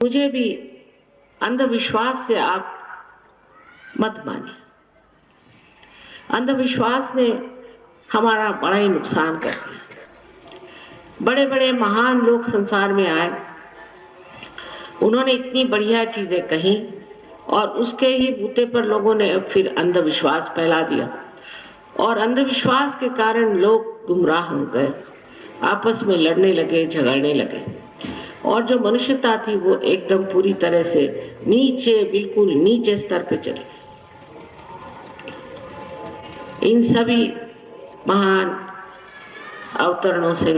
मुझे भी अंधविश्वास से आप मत मानिए। अंधविश्वास ने हमारा बड़ा ही नुकसान कर दिया। बड़े बड़े महान लोग संसार में आए, उन्होंने इतनी बढ़िया चीजें कही और उसके ही बूते पर लोगों ने फिर अंधविश्वास फैला दिया और अंधविश्वास के कारण लोग गुमराह हो गए, आपस में लड़ने लगे, झगड़ने लगे और जो मनुष्यता थी वो एकदम पूरी तरह से नीचे, बिल्कुल नीचे स्तर पे चली। इन सभी महान अवतरणों से,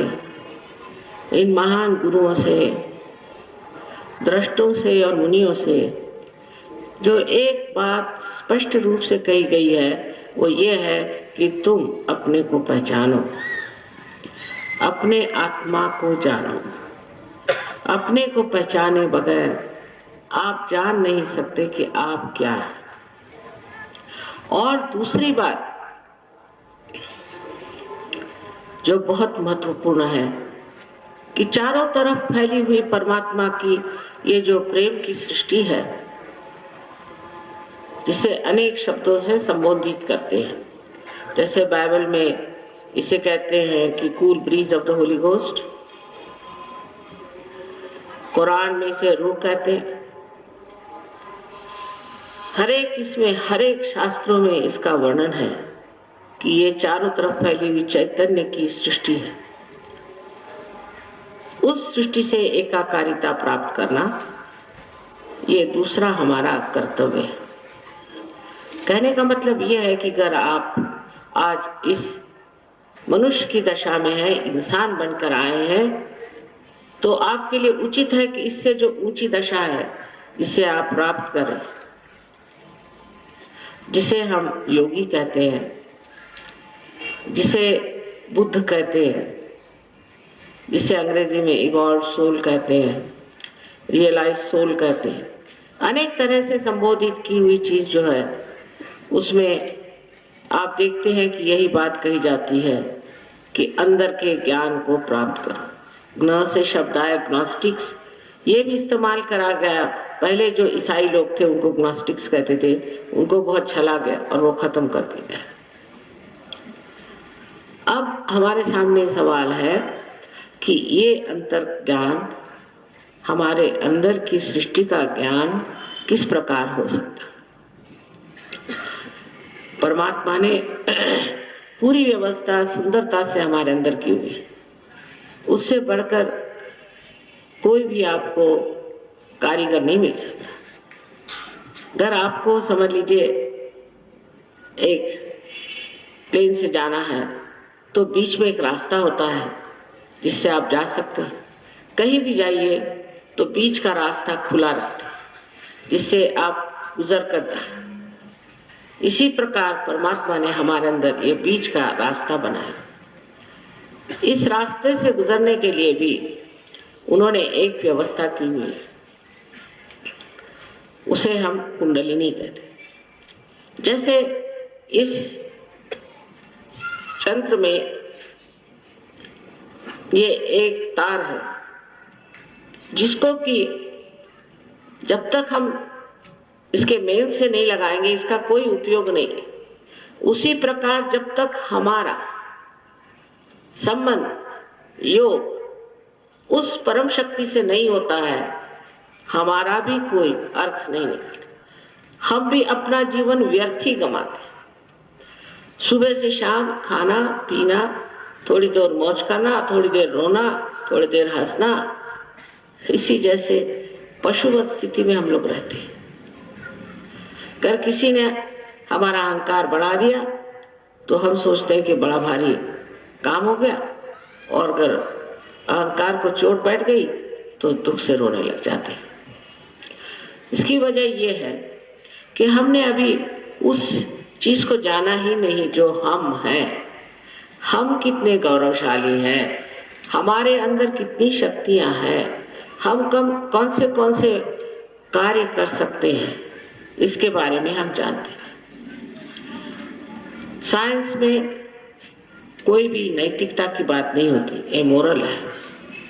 इन महान गुरुओं से, दृष्टों से और मुनियों से जो एक बात स्पष्ट रूप से कही गई है वो ये है कि तुम अपने को पहचानो, अपने आत्मा को जानो। अपने को पहचाने बगैर आप जान नहीं सकते कि आप क्या है। और दूसरी बात जो बहुत महत्वपूर्ण है कि चारों तरफ फैली हुई परमात्मा की ये जो प्रेम की सृष्टि है, जिसे अनेक शब्दों से संबोधित करते हैं, जैसे बाइबल में इसे कहते हैं कि cool bridge of the Holi ghost, Quran में इसे रूह कहते हैं। हरेक इसमें, हरेक शास्त्रों में इसका वर्णन है कि ये चारों तरफ फैली हुई चैतन्य की सृष्टि है। उस सृष्टि से एकाकारिता प्राप्त करना ये दूसरा हमारा कर्तव्य है। कहने का मतलब यह है कि अगर आप आज इस मनुष्य की दशा में है, इंसान बनकर आए हैं, तो आपके लिए उचित है कि इससे जो ऊंची दशा है जिसे आप प्राप्त करें, जिसे हम योगी कहते हैं, जिसे बुद्ध कहते हैं, जिसे अंग्रेजी में इवॉल्व सोल कहते हैं, रियलाइज सोल कहते हैं, अनेक तरह से संबोधित की हुई चीज जो है उसमें आप देखते हैं कि यही बात कही जाती है कि अंदर के ज्ञान को प्राप्त करो। ग्न से शब्द आया ग्नोस्टिक्स, ये भी इस्तेमाल करा गया। पहले जो ईसाई लोग थे उनको ग्नोस्टिक्स कहते थे, उनको बहुत छला गया और वो खत्म कर दिया गया। अब हमारे सामने सवाल है कि ये अंतर ज्ञान, हमारे अंदर की सृष्टि का ज्ञान किस प्रकार हो सकता है। परमात्मा ने पूरी व्यवस्था सुंदरता से हमारे अंदर की हुई है, उससे बढ़कर कोई भी आपको कारीगर नहीं मिल सकता। अगर आपको समझ लीजिए एक प्लेन से जाना है तो बीच में एक रास्ता होता है जिससे आप जा सकते हैं। कहीं भी जाइए तो बीच का रास्ता खुला रहता है जिससे आप गुजर कर जाए। इसी प्रकार परमात्मा ने हमारे अंदर ये बीच का रास्ता बनाया। इस रास्ते से गुजरने के लिए भी उन्होंने एक व्यवस्था की हुई है, उसे हम कुंडलिनी कहते हैं। जैसे इस यंत्र में ये एक तार है जिसको कि जब तक हम इसके मेल से नहीं लगाएंगे इसका कोई उपयोग नहीं। उसी प्रकार जब तक हमारा संबंध, योग उस परम शक्ति से नहीं होता है, हमारा भी कोई अर्थ नहीं निकलता। हम भी अपना जीवन व्यर्थ ही गंवाते। सुबह से शाम खाना पीना, थोड़ी देर मौज करना, थोड़ी देर रोना, थोड़ी देर हंसना, इसी जैसे पशुवत स्थिति में हम लोग रहते हैं। अगर किसी ने हमारा अहंकार बढ़ा दिया तो हम सोचते हैं कि बड़ा भारी काम हो गया, और अगर अहंकार को चोट बैठ गई तो दुख से रोने लग जाते हैं। इसकी वजह यह है कि हमने अभी उस चीज को जाना ही नहीं जो हम हैं। हम कितने गौरवशाली हैं, हमारे अंदर कितनी शक्तियां हैं, हम कौन से कार्य कर सकते हैं, इसके बारे में हम जानते हैं। साइंस में कोई भी नैतिकता की बात नहीं होती, एमोरल है।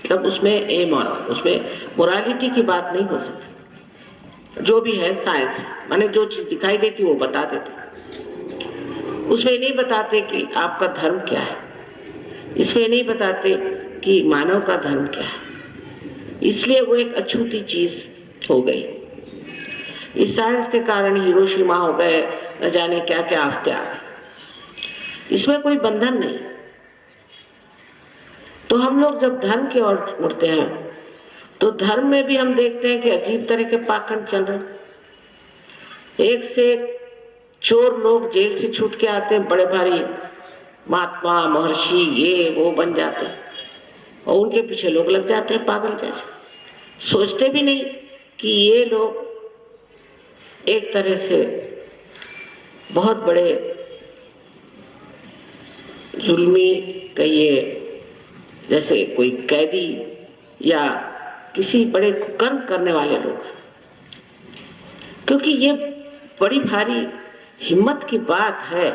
तब उसमें एमोरल, उसमें मोरालिटी की बात नहीं हो सकती। जो भी है साइंस, माने जो चीज दिखाई देती वो बता देते, उसमें नहीं बताते कि आपका धर्म क्या है, इसमें नहीं बताते कि मानव का धर्म क्या है। इसलिए वो एक अछूती चीज हो गई। इस साइंस के कारण हिरोशिमा हो गए, न जाने क्या क्या आफते आ गए। इसमें कोई बंधन नहीं। तो हम लोग जब धर्म की ओर मुड़ते हैं तो धर्म में भी हम देखते हैं कि अजीब तरह के पाखंड चल रहे। एक से एक चोर लोग जेल से छूट के आते हैं, बड़े भारी महात्मा महर्षि ये वो बन जाते हैं, और उनके पीछे लोग लग जाते हैं पागल जैसे। सोचते भी नहीं कि ये लोग एक तरह से बहुत बड़े जुल्मी कहिए, जैसे कोई कैदी या किसी बड़े कर्म करने वाले लोग। क्योंकि ये बड़ी भारी हिम्मत की बात है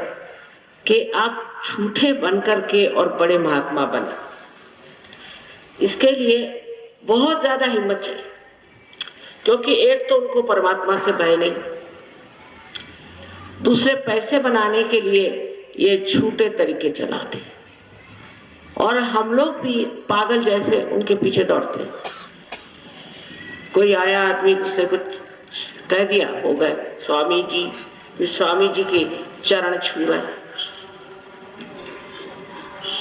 कि आप झूठे बनकर के और बड़े महात्मा बने। इसके लिए बहुत ज्यादा हिम्मत चाहिए, क्योंकि एक तो उनको परमात्मा से भय नहीं, दूसरे पैसे बनाने के लिए ये झूठे तरीके चलाते, और हम लोग भी पागल जैसे उनके पीछे दौड़ते हैं। कोई आया आदमी उससे कुछ कह दिया, हो गए स्वामी जी, फिर स्वामी जी के चरण छू रहे।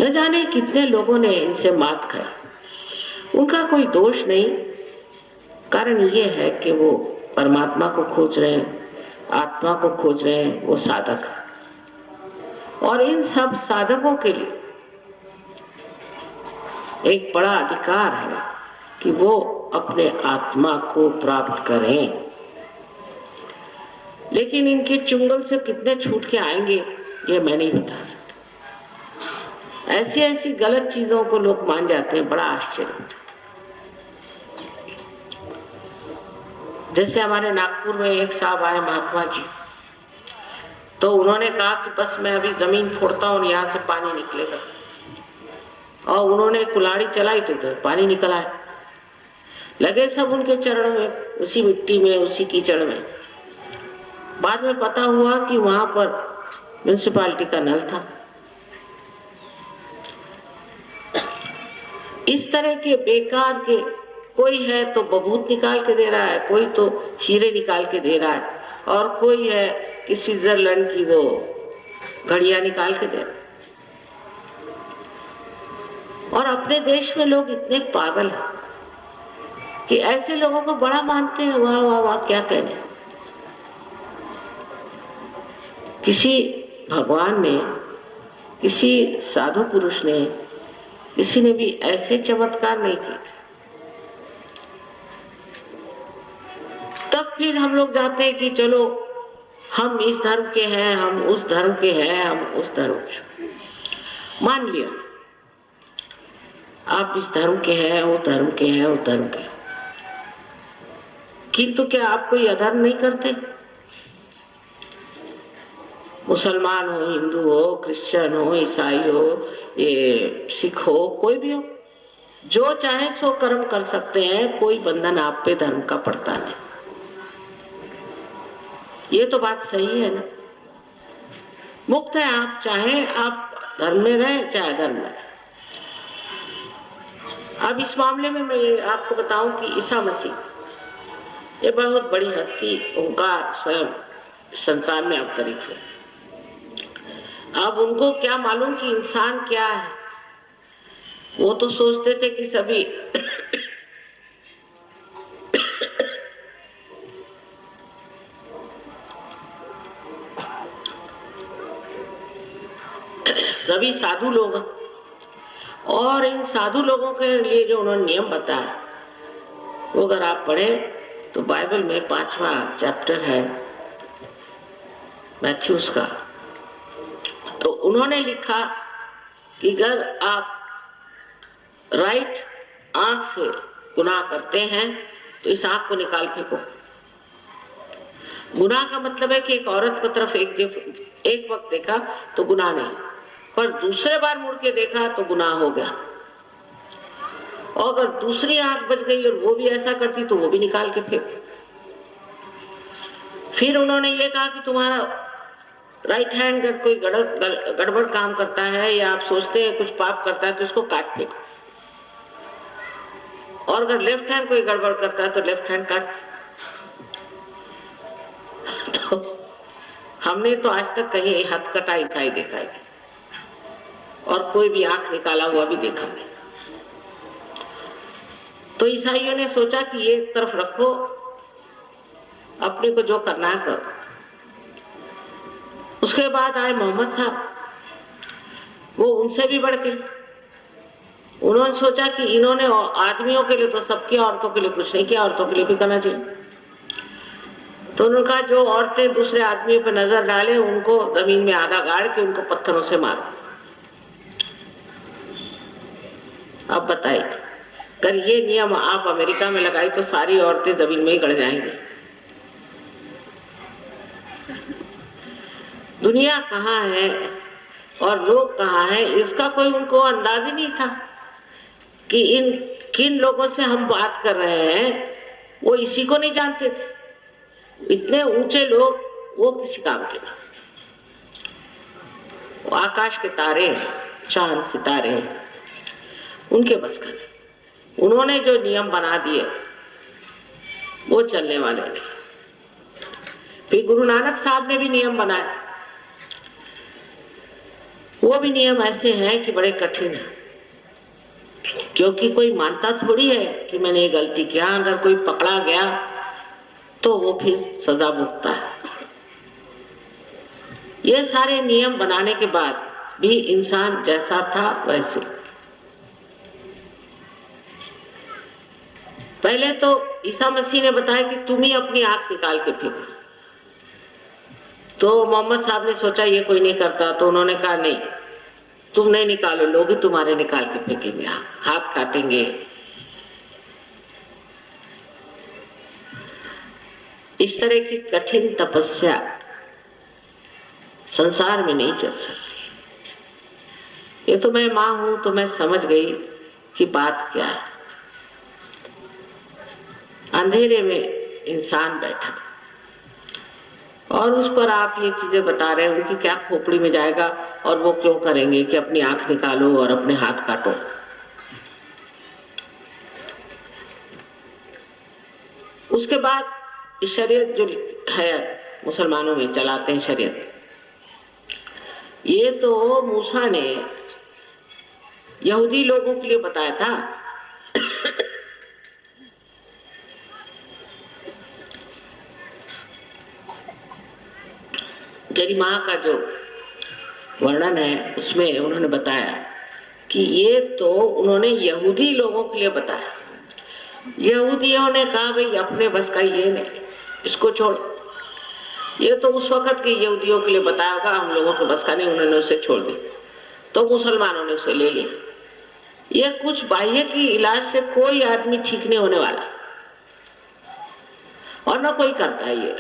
न जाने कितने लोगों ने इनसे मात खाई। उनका कोई दोष नहीं, कारण ये है कि वो परमात्मा को खोज रहे हैं, आत्मा को खोज रहे हैं, वो साधक है। और इन सब साधकों के लिए एक बड़ा अधिकार है कि वो अपने आत्मा को प्राप्त करें। लेकिन इनके चुंगल से कितने छूट के आएंगे ये मैं नहीं बता सकता। ऐसी ऐसी गलत चीजों को लोग मान जाते हैं, बड़ा आश्चर्य होता है। जैसे हमारे नागपुर में एक साहब आए महात्मा जी, तो उन्होंने कहा कि बस मैं अभी जमीन फोड़ता हूँ, यहाँ से पानी निकलेगा, और उन्होंने कुल्हाड़ी चलाई तो पानी निकल आया। लगे सब उनके चरणों में, उसी मिट्टी में, उसी कीचड़ में। बाद में पता हुआ कि वहां पर म्युनिसिपालिटी का नल था। इस तरह के बेकार के, कोई है तो बबूत निकाल के दे रहा है, कोई तो हीरे निकाल के दे रहा है, और कोई है कि स्विट्जरलैंड की वो घड़ियां निकाल के दे रहा है। और अपने देश में लोग इतने पागल हैं कि ऐसे लोगों को बड़ा मानते हैं। वाह वाह वाह, क्या कहने। किसी भगवान ने, किसी साधु पुरुष ने, किसी ने भी ऐसे चमत्कार नहीं किए। तब फिर हम लोग जाते हैं कि चलो हम इस धर्म के हैं, हम उस धर्म के हैं, हम उस धर्म के। मान लिया आप इस धर्म के हैं, वो धर्म के हैं, वो धर्म के, किंतु क्या आप कोई अधर्म नहीं करते? मुसलमान हो, हिंदू हो, क्रिश्चियन हो, ईसाई हो, ये सिख हो, कोई भी हो, जो चाहे सो कर्म कर सकते हैं। कोई बंधन आप पे धर्म का पड़ता नहीं। ये तो बात सही है ना। मुक्त है आप, चाहे आप धर्म में रहे, चाहे धर्म में रहे। अब इस मामले में मैं आपको बताऊं कि ईसा मसीह ये बहुत बड़ी हस्ती, उनका स्वयं संसार में अवतरित हुए। अब उनको क्या मालूम कि इंसान क्या है। वो तो सोचते थे कि सभी सभी साधु लोग, और इन साधु लोगों के लिए जो उन्होंने नियम बताया वो अगर आप पढ़े तो बाइबल में 5वां चैप्टर है मैथ्यूस का, तो उन्होंने लिखा कि अगर आप राइट आंख से गुनाह करते हैं तो इस आंख को निकाल फेंको। गुनाह का मतलब है कि एक औरत की तरफ एक वक्त देखा तो गुनाह नहीं, पर दूसरे बार मुड़ के देखा तो गुनाह हो गया। और अगर दूसरी आंख बच गई और वो भी ऐसा करती तो वो भी निकाल के फेंक। फिर उन्होंने ये कहा कि तुम्हारा राइट हैंड अगर कोई गड़बड़ काम करता है या आप सोचते हैं कुछ पाप करता है तो इसको काट फेंको, और अगर लेफ्ट हैंड कोई गड़बड़ करता है तो लेफ्ट हैंड काट। तो हमने तो आज तक कहीं हथकटा ईसाई देखा है और कोई भी आंख निकाला हुआ भी देखा नहीं। तो ईसाइयों ने सोचा कि ये एक तरफ रखो, अपने को जो करना है करो। उसके बाद आए मोहम्मद साहब, वो उनसे भी बढ़ के उन्होंने सोचा कि इन्होंने आदमियों के लिए तो सब किया, औरतों के लिए कुछ नहीं किया, औरतों के लिए भी करना चाहिए। तो उन्होंने कहा जो औरतें दूसरे आदमी पर नजर डाले उनको जमीन में आधा गाड़ के उनको पत्थरों से मारो। अब बताइए, अगर ये नियम आप अमेरिका में लगाई तो सारी औरतें जमीन में ही गड़ जाएंगी। दुनिया कहाँ है और लोग कहाँ हैं, इसका कोई उनको अंदाज ही नहीं था कि इन किन लोगों से हम बात कर रहे हैं, वो इसी को नहीं जानते थे। इतने ऊंचे लोग वो किसी काम के नहीं। वो आकाश के तारे, चांद सितारे उनके बस का नहीं। उन्होंने जो नियम बना दिए वो चलने वाले नहीं। फिर गुरु नानक साहब ने भी नियम बनाए, वो भी नियम ऐसे हैं कि बड़े कठिन है, क्योंकि कोई मानता थोड़ी है कि मैंने ये गलती किया। अगर कोई पकड़ा गया तो वो फिर सजा भुगतता है। ये सारे नियम बनाने के बाद भी इंसान जैसा था वैसे। पहले तो ईसा मसीह ने बताया कि तुम ही अपनी आंख निकाल के फेंको। तो मोहम्मद साहब ने सोचा ये कोई नहीं करता, तो उन्होंने कहा नहीं, तुम नहीं निकालो, लोग ही तुम्हारे निकाल के फेंकेंगे, हाथ काटेंगे। इस तरह की कठिन तपस्या संसार में नहीं चल सकती। ये तो मैं मां हूं तो मैं समझ गई कि बात क्या है। अंधेरे में इंसान बैठा और उस पर आप ये चीजें बता रहे हैं, उनकी क्या खोपड़ी में जाएगा और वो क्यों करेंगे कि अपनी आंख निकालो और अपने हाथ काटो। उसके बाद शरीयत जो है मुसलमानों में चलाते हैं शरीयत, ये तो मूसा ने यहूदी लोगों के लिए बताया था। गरिमा का जो वर्णन है उसमें उन्होंने बताया कि ये तो उन्होंने यहूदी लोगों के लिए बताया। यहूदियों ने कहा भाई अपने बस का ये नहीं, इसको छोड़। ये तो उस वक्त के यहूदियों के लिए बताया होगा, हम लोगों के बस का नहीं, उन्होंने उसे छोड़ दिया। तो मुसलमानों ने उसे ले लिया। ये कुछ बाह्य की इलाज से कोई आदमी ठीक नहीं होने वाला, और ना कोई करता है। ये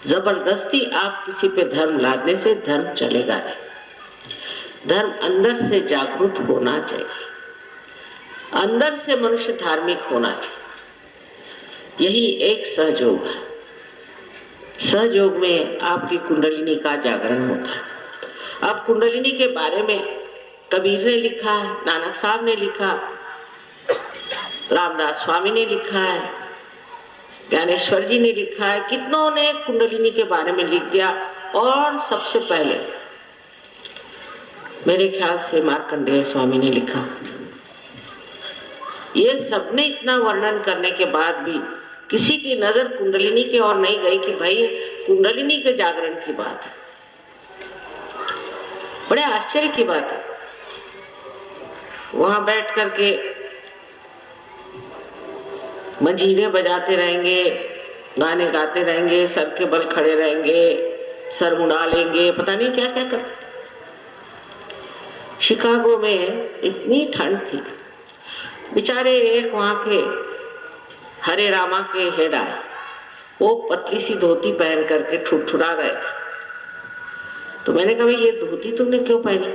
जबरदस्ती आप किसी पे धर्म लादने से धर्म चलेगा नहीं। धर्म अंदर से जागरूक होना चाहिए, अंदर से मनुष्य धार्मिक होना चाहिए। यही एक सहयोग है। सहयोग में आपकी कुंडलिनी का जागरण होता है। अब कुंडलिनी के बारे में कबीर ने लिखा है, नानक साहब ने लिखा, रामदास स्वामी ने लिखा है, ज्ञानेश्वर जी ने लिखा है, कितनों ने कुंडलिनी के बारे में लिख दिया। और सबसे पहले मेरे ख्याल से मार्कंडेय स्वामी ने लिखा। ये सबने इतना वर्णन करने के बाद भी किसी की नजर कुंडलिनी की ओर नहीं गई कि भाई कुंडलिनी के जागरण की बात है। बड़े आश्चर्य की बात है। वहां बैठ करके मंजीरे बजाते रहेंगे, गाने गाते रहेंगे, सर के बल खड़े रहेंगे, सर मुड़ा लेंगे, पता नहीं क्या क्या करते। शिकागो में इतनी ठंड थी, बेचारे एक वहां के हरे रामा के हेड आए, वो पतली सी धोती पहन करके ठुठुरा रहे थे। तो मैंने कहा ये धोती तुमने क्यों पहनी?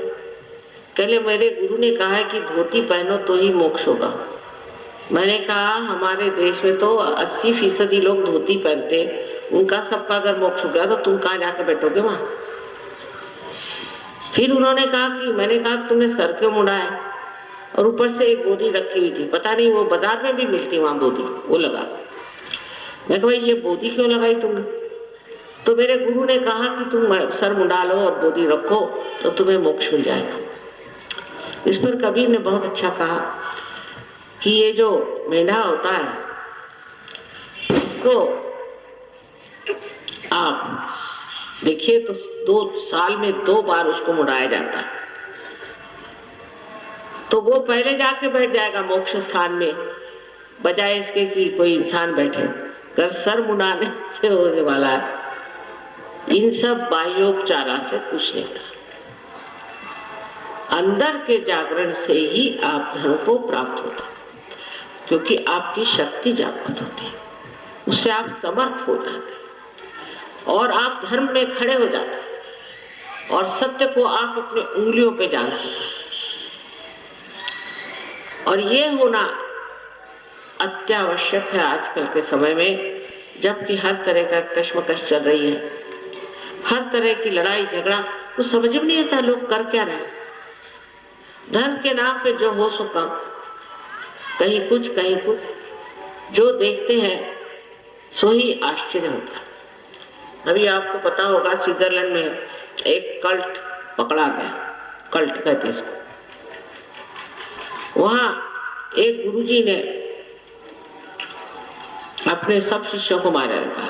पहले मेरे गुरु ने कहा है कि धोती पहनो तो ही मोक्ष होगा। मैंने कहा हमारे देश में तो 80% लोग धोती पहनते, उनका सबका अगर मोक्ष हो गया तो तुम कहाँ जाकर बैठोगे वहां। फिर उन्होंने कहा कि मैंने कहा तुमने सर क्यों मुड़ा है, और ऊपर से एक बोधी रखी हुई थी, पता नहीं वो बाजार में भी मिलती वहां बोधी, वो लगा। मैं कहा ये बोधी क्यों लगाई तुमने? तो मेरे गुरु ने कहा कि तुम सर मुंडा लो और बोधी रखो तो तुम्हें मोक्ष मिल जाएगा। इस पर कबीर ने बहुत अच्छा कहा कि ये जो मेंढा होता है उसको आप देखिए तो 2 साल में 2 बार उसको मुड़ाया जाता है, तो वो पहले जाके बैठ जाएगा मोक्ष स्थान में, बजाय इसके कि कोई इंसान बैठे। अगर सर मुड़ाने से होने वाला है, इन सब बाह्योपचारा से कुछ नहीं था। अंदर के जागरण से ही आप धर्म को प्राप्त होता है, क्योंकि आपकी शक्ति जागृत होती है, उससे आप समर्थ हो जाते हैं और आप धर्म में खड़े हो जाते हैं और सत्य को आप अपने उंगलियों पे जान सकते। और ये होना अत्यावश्यक है आजकल के समय में, जबकि हर तरह का कश्मकश चल रही है, हर तरह की लड़ाई झगड़ा, कुछ समझ में नहीं आता लोग कर क्या रहे। धर्म के नाम पे जो हो सका, कहीं कुछ कहीं कुछ, जो देखते हैं सो ही आश्चर्य होता है। अभी आपको पता होगा स्विट्जरलैंड में एक कल्ट पकड़ा गया, कल्ट कहते इसको। वहां एक गुरुजी ने अपने सब शिष्यों को मारे रखा,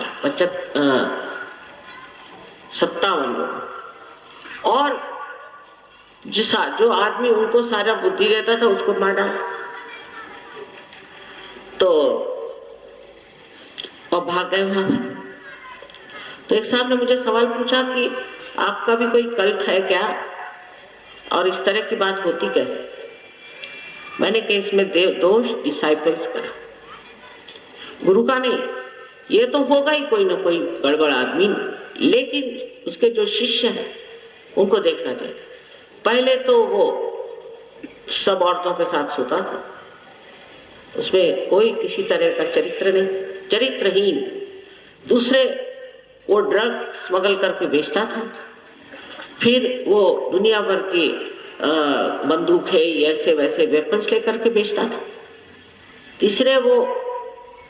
57 लोग, और जो आदमी उनको सारा बुद्धि देता था उसको मार डाला। तो और भाग गए वहां से। तो एक साहब ने मुझे सवाल पूछा कि आपका भी कोई कल्ट है क्या, और इस तरह की बात होती कैसे? मैंने कहा इसमें दोष डिसाइपल्स का, गुरु का नहीं। ये तो होगा ही कोई ना कोई गड़बड़ आदमी, लेकिन उसके जो शिष्य हैं उनको देखना चाहिए। पहले तो वो सब औरतों के साथ सोता था, उसमें कोई किसी तरह का चरित्र नहीं, चरित्रहीन। दूसरे वो ड्रग स्मगल करके बेचता था, फिर वो दुनिया भर की बंदूकें ऐसे वैसे वेपन्स लेकर के बेचता था। तीसरे वो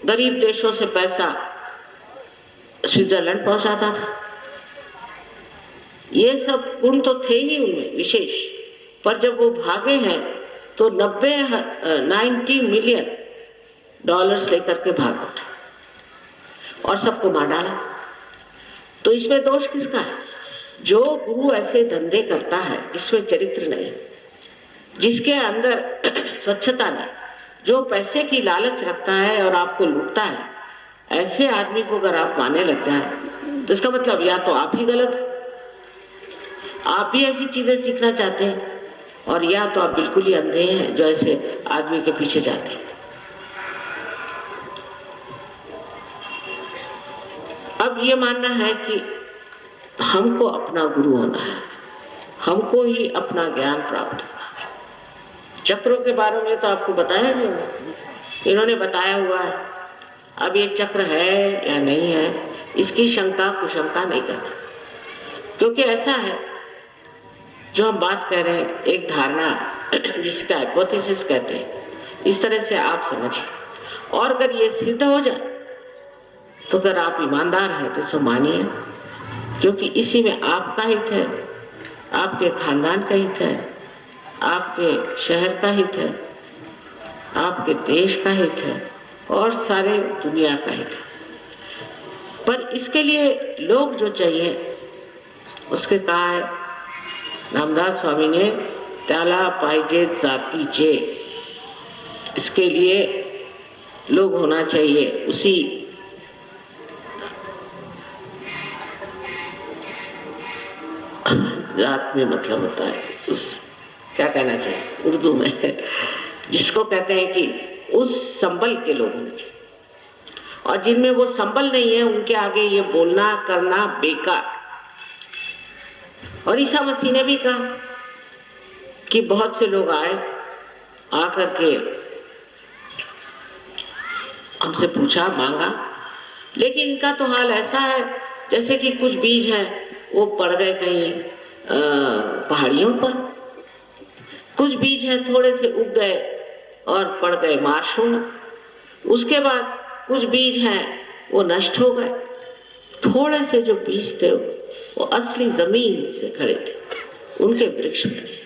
गरीब देशों से पैसा स्विट्जरलैंड पहुंचाता था। ये सब गुण तो थे ही उनमें विशेष, पर जब वो भागे हैं तो 90 मिलियन डॉलर्स लेकर के भाग उठे और सबको मार डाला। तो इसमें दोष किसका है? जो गुरु ऐसे धंधे करता है जिसमें चरित्र नहीं, जिसके अंदर स्वच्छता नहीं, जो पैसे की लालच रखता है और आपको लूटता है, ऐसे आदमी को अगर आप मानने लग जाए तो इसका मतलब या तो आप ही गलत हैं, आप भी ऐसी चीजें सीखना चाहते हैं, और या तो आप बिल्कुल ही अंधे हैं जो ऐसे आदमी के पीछे जाते हैं। अब ये मानना है कि हमको अपना गुरु होना है, हमको ही अपना ज्ञान प्राप्त होना है। चक्रों के बारे में तो आपको बताया नहीं, इन्होंने बताया हुआ है। अब ये चक्र है या नहीं है, इसकी शंका कुशंका नहीं करना, क्योंकि ऐसा है जो हम बात कह रहे हैं, एक धारणा जिसका हाइपोथेसिस कहते हैं, इस तरह से आप समझिए। और अगर ये सिद्ध हो जाए तो अगर आप ईमानदार हैं तो इसे मानिए, क्योंकि इसी में आपका हित है, आपके खानदान का हित है, आपके शहर का हित है, आपके देश का हित है और सारे दुनिया का हित है। पर इसके लिए लोग जो चाहिए उसके कहा है रामदास स्वामी ने, त्याला पाहिजे जातीचे। इसके लिए लोग होना चाहिए उसी जात में, मतलब होता है उस, क्या कहना चाहिए उर्दू में, जिसको कहते हैं कि उस संबल के लोग होने चाहिए। और जिनमें वो संबल नहीं है उनके आगे ये बोलना करना बेकार। और ईसा मसीह ने भी कहा कि बहुत से लोग आए, आकर के हमसे पूछा, मांगा, लेकिन इनका तो हाल ऐसा है जैसे कि कुछ बीज है वो पड़ गए कहीं पहाड़ियों पर, कुछ बीज है थोड़े से उग गए और पड़ गए मार्शों में, उसके बाद कुछ बीज हैं वो नष्ट हो गए, थोड़े से जो बीज थे वो असली जमीन से खड़े थे, उनके वृक्ष बने।